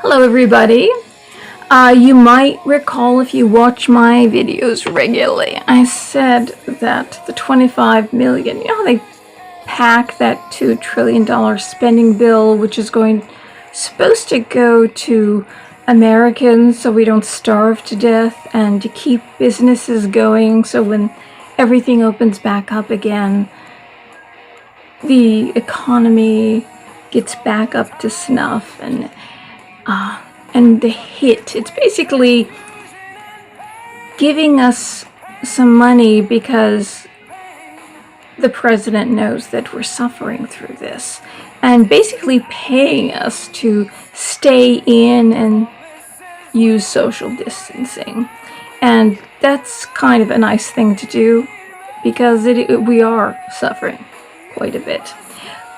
Hello everybody. You might recall if you watch my videos regularly, I said that the 25 million, they pack that $2 trillion spending bill, which is supposed to go to Americans so we don't starve to death and to keep businesses going so when everything opens back up again, the economy gets back up to snuff and the hit. It's basically giving us some money because the president knows that we're suffering through this and basically paying us to stay in and use social distancing. And that's kind of a nice thing to do because we are suffering quite a bit.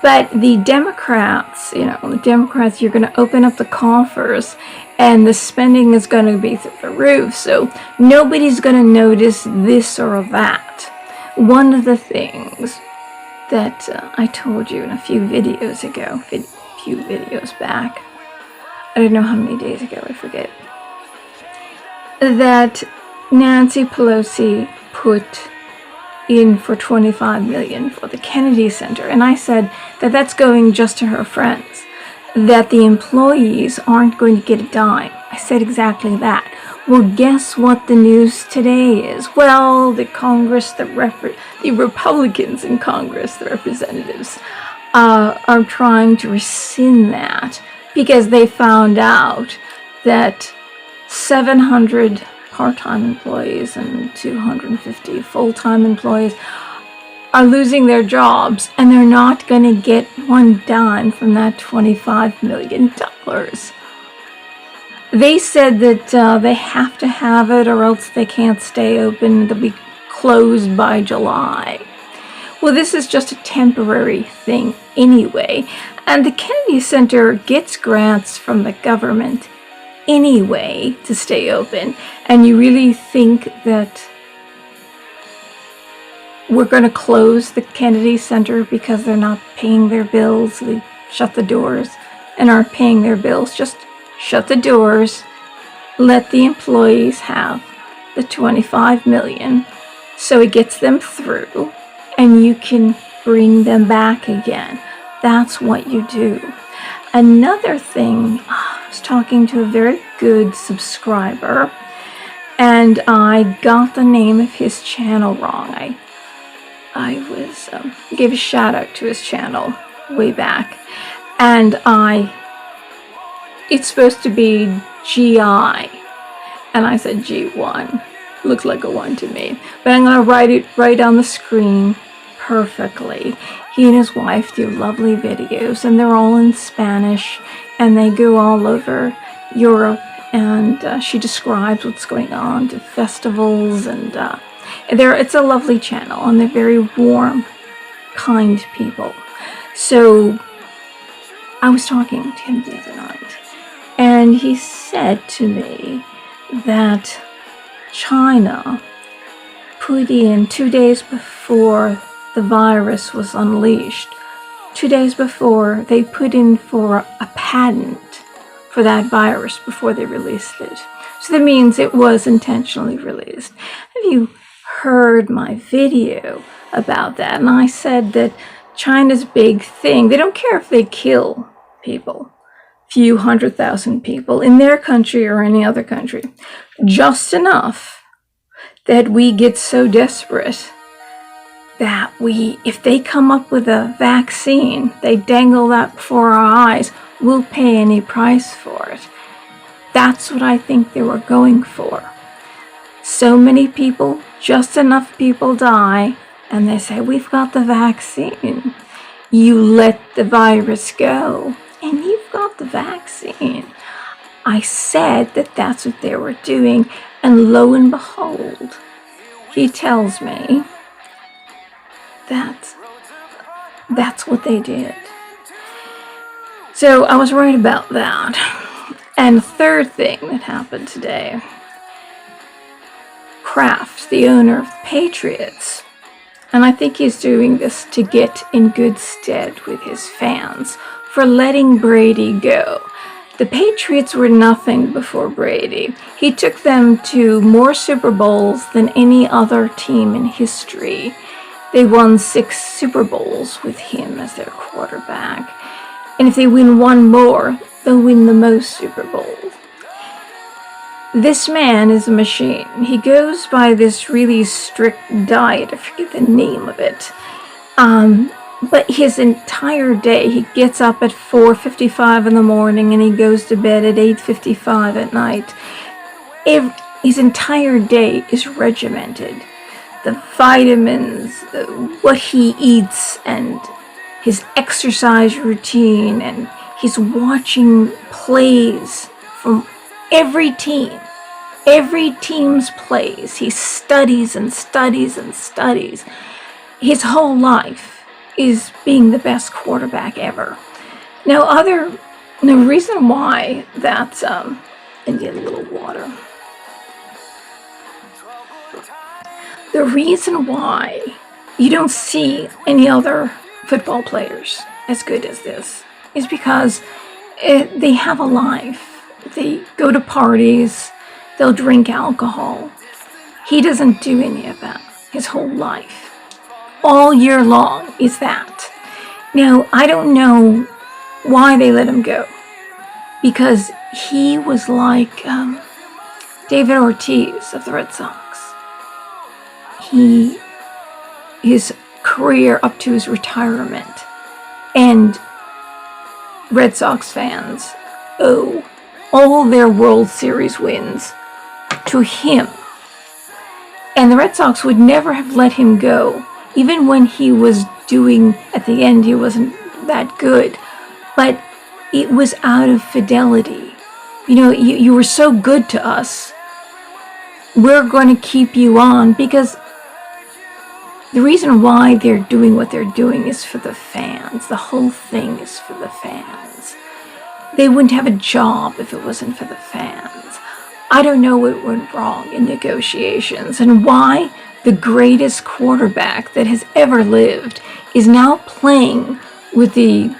But the Democrats, you're going to open up the coffers and the spending is going to be through the roof. So nobody's going to notice this or that. One of the things that I told you in a few videos ago, few videos back, I don't know how many days ago, I forget, that Nancy Pelosi put in for 25 million for the Kennedy Center, and I said that that's going just to her friends, that the employees aren't going to get a dime. I said exactly that. Well, guess what the news today is? Well, the Republicans in Congress, the representatives, are trying to rescind that because they found out that 700 part-time employees and 250 full-time employees are losing their jobs and they're not going to get one dime from that $25 million. They said that they have to have it or else they can't stay open. They'll be closed by July. Well, this is just a temporary thing anyway, and the Kennedy Center gets grants from the government anyway to stay open. And you really think that we're going to close the Kennedy Center because they're not paying their bills? They shut the doors and aren't paying their bills. Just shut the doors, let the employees have the 25 million so it gets them through and you can bring them back again. That's what you do. Another thing, I was talking to a very good subscriber and I got the name of his channel wrong. I gave a shout out to his channel way back, and it's supposed to be GI, and I said G1. Looks like a 1 to me, but I'm gonna write it right on the screen perfectly. He and his wife do lovely videos, and they're all in Spanish, and they go all over Europe, and she describes what's going on to festivals, and it's a lovely channel, and they're very warm, kind people. So I was talking to him the other night, and he said to me that China put in 2 days before the virus was unleashed, 2 days before, they put in for a patent for that virus before they released it. So that means it was intentionally released. Have you heard my video about that? And I said that China's big thing, they don't care if they kill people, few 100,000 people in their country or any other country, just enough that we get so desperate that if they come up with a vaccine, they dangle that before our eyes, we'll pay any price for it. That's what I think they were going for. So many people, just enough people die, and they say, we've got the vaccine. You let the virus go, and you've got the vaccine. I said that that's what they were doing, and lo and behold, he tells me that that's what they did. So I was right about that. And the third thing that happened today, Kraft, the owner of the Patriots, and I think he's doing this to get in good stead with his fans for letting Brady go. The Patriots were nothing before Brady. He took them to more Super Bowls than any other team in history. They won 6 Super Bowls with him as their quarterback. And if they win one more, they'll win the most Super Bowls. This man is a machine. He goes by this really strict diet. I forget the name of it. But his entire day, he gets up at 4:55 in the morning and he goes to bed at 8:55 at night. His entire day is regimented. The vitamins, what he eats, and his exercise routine, and he's watching plays from every team's plays. He studies and studies and studies. His whole life is being the best quarterback ever. Now, the reason why that's, and get a little water. The reason why you don't see any other football players as good as this is because they have a life. They go to parties, they'll drink alcohol. He doesn't do any of that his whole life. All year long is that. Now, I don't know why they let him go. Because he was like David Ortiz of the Red Sox. His career up to his retirement. And Red Sox fans owe all their World Series wins to him. And the Red Sox would never have let him go. Even when he was doing, at the end, he wasn't that good. But it was out of fidelity. You know, you were so good to us. We're going to keep you on because the reason why they're doing what they're doing is for the fans. The whole thing is for the fans. They wouldn't have a job if it wasn't for the fans. I don't know what went wrong in negotiations and why the greatest quarterback that has ever lived is now playing with the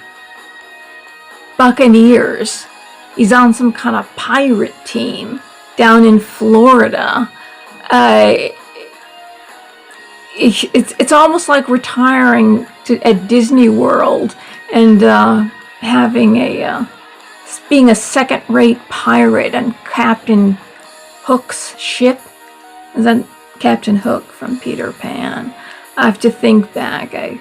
Buccaneers. He's on some kind of pirate team down in Florida. It's almost like retiring at Disney World and being a second-rate pirate on Captain Hook's ship. Is that Captain Hook from Peter Pan? I have to think back. I'm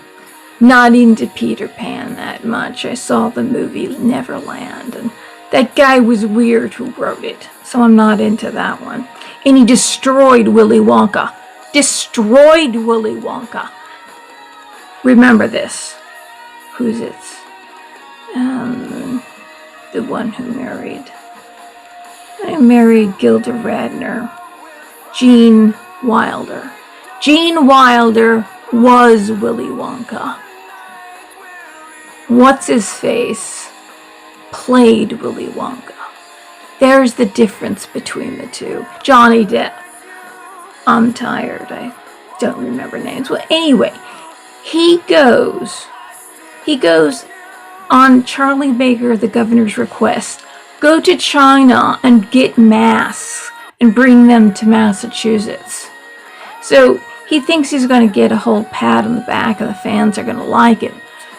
not into Peter Pan that much. I saw the movie Neverland, and that guy was weird who wrote it, so I'm not into that one. And he destroyed Willy Wonka. Destroyed Willy Wonka. Remember this. Who's it? The one who married Gilda Radner. Gene Wilder. Gene Wilder was Willy Wonka. What's-his-face played Willy Wonka. There's the difference between the two. Johnny Depp. I'm tired. I don't remember names. Well, anyway, he goes on Charlie Baker, the governor's request, go to China and get masks and bring them to Massachusetts. So he thinks he's going to get a whole pat on the back and the fans are going to like it.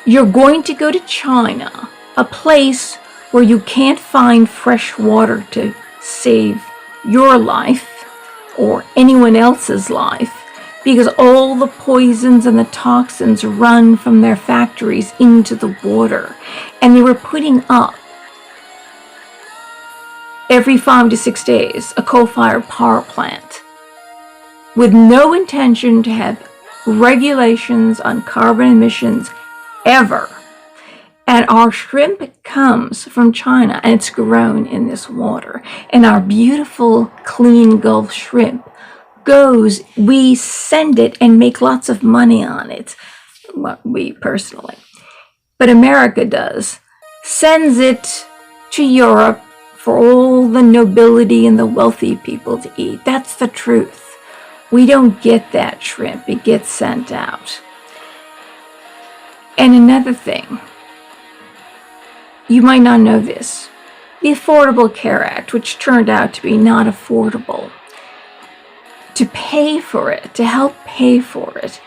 You're going to go to China, a place where you can't find fresh water to save your life or anyone else's life, because all the poisons and the toxins run from their factories into the water. And they were putting up, every 5 to 6 days, a coal-fired power plant with no intention to have regulations on carbon emissions ever. And our shrimp comes from China, and it's grown in this water. And our beautiful, clean Gulf shrimp goes, we send it and make lots of money on it. Well, we personally. But America does. Sends it to Europe for all the nobility and the wealthy people to eat. That's the truth. We don't get that shrimp. It gets sent out. And another thing, you might not know this, the Affordable Care Act, which turned out to be not affordable, to pay for it, to help pay for it.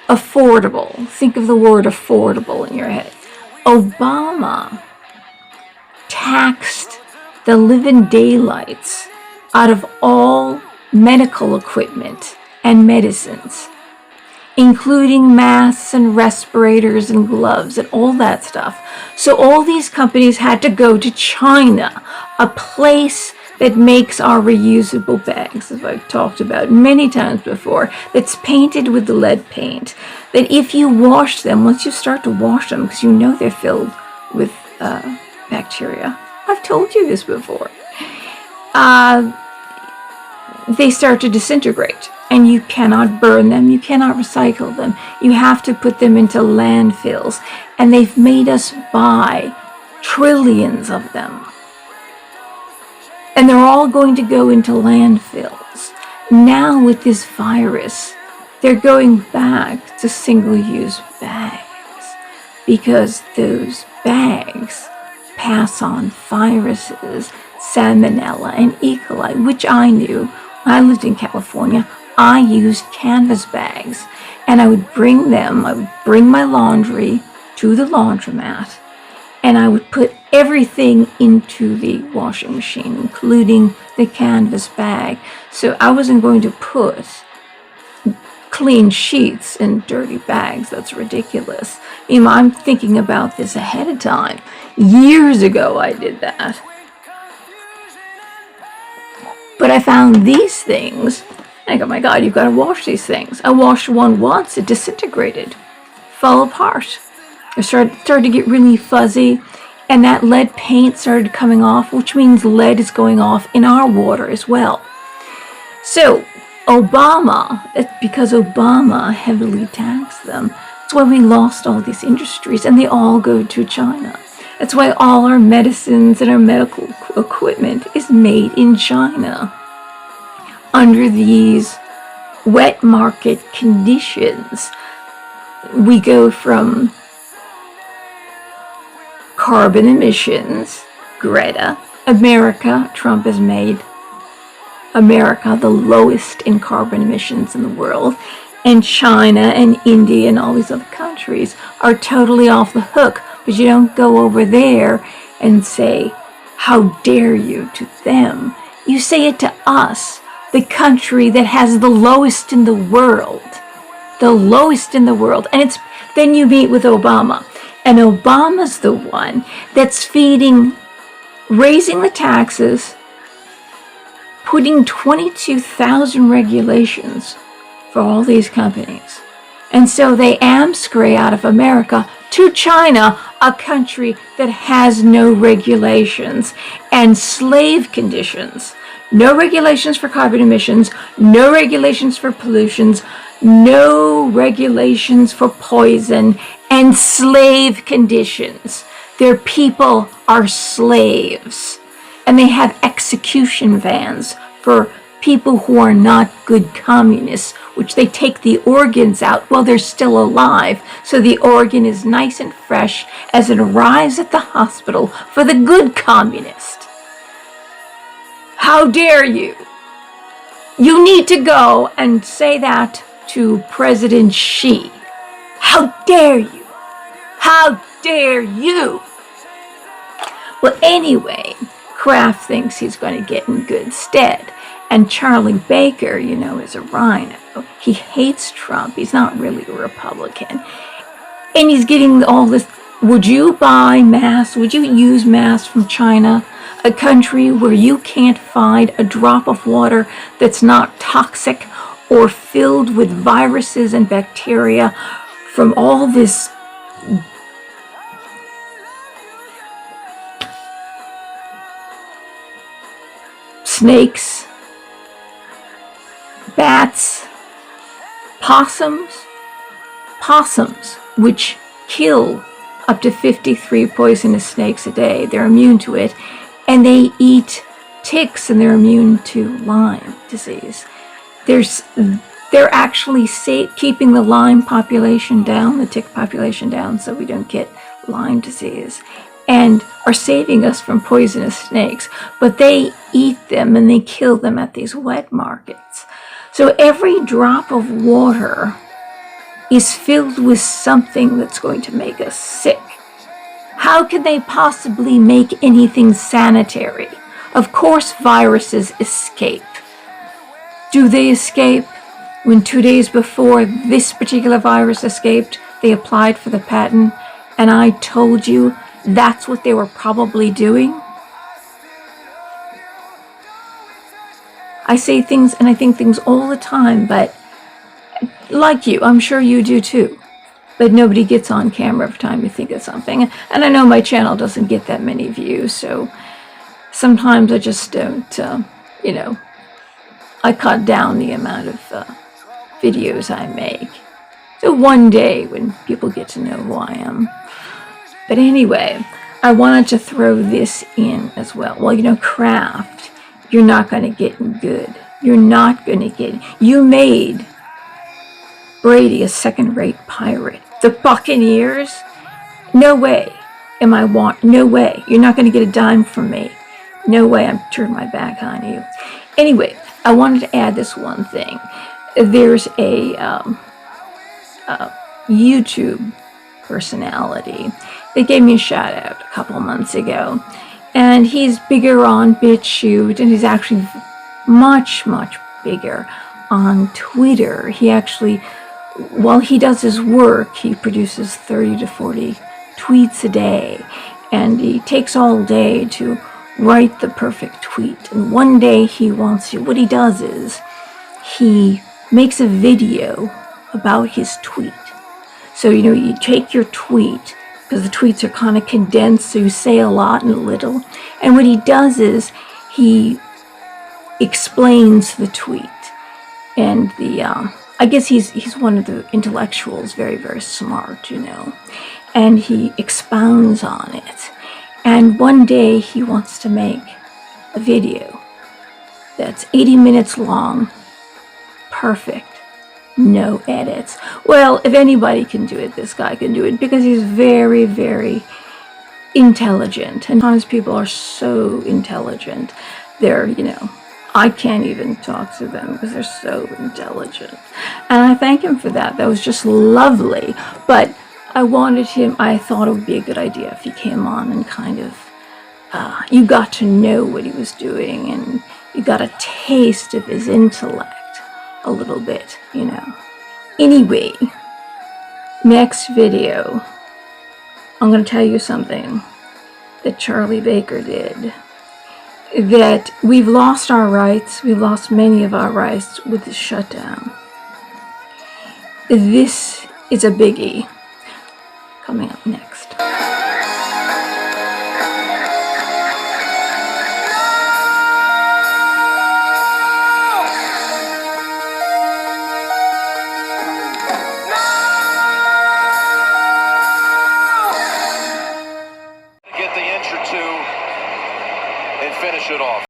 Affordable. Think of the word affordable in your head. Obama taxed the living daylights out of all medical equipment and medicines, including masks and respirators and gloves and all that stuff. So all these companies had to go to China, a place that makes our reusable bags, as I've talked about many times before, that's painted with the lead paint, that if you wash them, once you start to wash them, because you know they're filled with bacteria. I've told you this before. They start to disintegrate, and you cannot burn them, you cannot recycle them. You have to put them into landfills, and they've made us buy trillions of them. And they're all going to go into landfills. Now with this virus, they're going back to single-use bags because those bags pass on viruses, salmonella and E. coli, which I knew. When I lived in California, I used canvas bags, and I would bring my laundry to the laundromat, and I would put everything into the washing machine, including the canvas bag. So I wasn't going to put clean sheets in dirty bags. That's ridiculous. I'm thinking about this ahead of time. Years ago I did that. But I found these things, and I go, my God, you've got to wash these things. I washed one once, it disintegrated, fell apart. It started to get really fuzzy, and that lead paint started coming off, which means lead is going off in our water as well. So Obama, because Obama heavily taxed them, that's why we lost all these industries, and they all go to China. That's why all our medicines and our medical equipment is made in China under these wet market conditions. We go from carbon emissions, Greta, America, Trump has made America the lowest in carbon emissions in the world, and China and India and all these other countries are totally off the hook. But you don't go over there and say, how dare you, to them. You say it to us, the country that has the lowest in the world. The lowest in the world. And then you meet with Obama. And Obama's the one that's raising the taxes, putting 22,000 regulations for all these companies. And so they amscray out of America to China, a country that has no regulations and slave conditions. No regulations for carbon emissions, no regulations for pollutions, no regulations for poison, and slave conditions. Their people are slaves, and they have execution vans for people who are not good communists, which they take the organs out while they're still alive, so the organ is nice and fresh as it arrives at the hospital for the good communist. How dare you? You need to go and say that to President Xi. How dare you? How dare you? Well, anyway, Kraft thinks he's going to get in good stead. And Charlie Baker, is a rhino. He hates Trump. He's not really a Republican. And he's getting all this, would you buy masks? Would you use masks from China? A country where you can't find a drop of water that's not toxic or filled with viruses and bacteria from all this snakes, bats, possums, which kill up to 53 poisonous snakes a day. They're immune to it. And they eat ticks, and they're immune to Lyme disease. They're actually keeping the Lyme population down, the tick population down, so we don't get Lyme disease. And are saving us from poisonous snakes, but they eat them and they kill them at these wet markets. So every drop of water is filled with something that's going to make us sick. How can they possibly make anything sanitary? Of course, viruses escape. Do they escape? When 2 days before this particular virus escaped, they applied for the patent, and I told you that's what they were probably doing? I say things and I think things all the time, but like you, I'm sure you do too. But nobody gets on camera every time you think of something. And I know my channel doesn't get that many views, so sometimes I just don't, I cut down the amount of videos I make. So one day when people get to know who I am. But anyway, I wanted to throw this in as well. Well, craft, you're not going to get good. You're not going to get... You made Brady a second-rate pirate. The Buccaneers? No way. No way. You're not going to get a dime from me. No way. I'm turning my back on you. Anyway, I wanted to add this one thing. There's a YouTube personality that gave me a shout out a couple months ago, and he's bigger on BitChute, and he's actually much, much bigger on Twitter. He actually, while he does his work, he produces 30 to 40 tweets a day, and he takes all day to write the perfect tweet. And one day what he does is he makes a video about his tweet. So, you take your tweet, because the tweets are kind of condensed, so you say a lot and a little. And what he does is he explains the tweet. And I guess he's one of the intellectuals, very, very smart, And he expounds on it. And one day he wants to make a video that's 80 minutes long, perfect, no edits. Well, if anybody can do it, this guy can do it, because he's very, very intelligent. And sometimes people are so intelligent. They're, I can't even talk to them because they're so intelligent. And I thank him for that. That was just lovely. But I thought it would be a good idea if he came on and kind of, you got to know what he was doing, and you got a taste of his intellect a little bit, Anyway, next video, I'm going to tell you something that Charlie Baker did. That we've lost our rights. We've lost many of our rights with the shutdown. This is a biggie. Coming up next.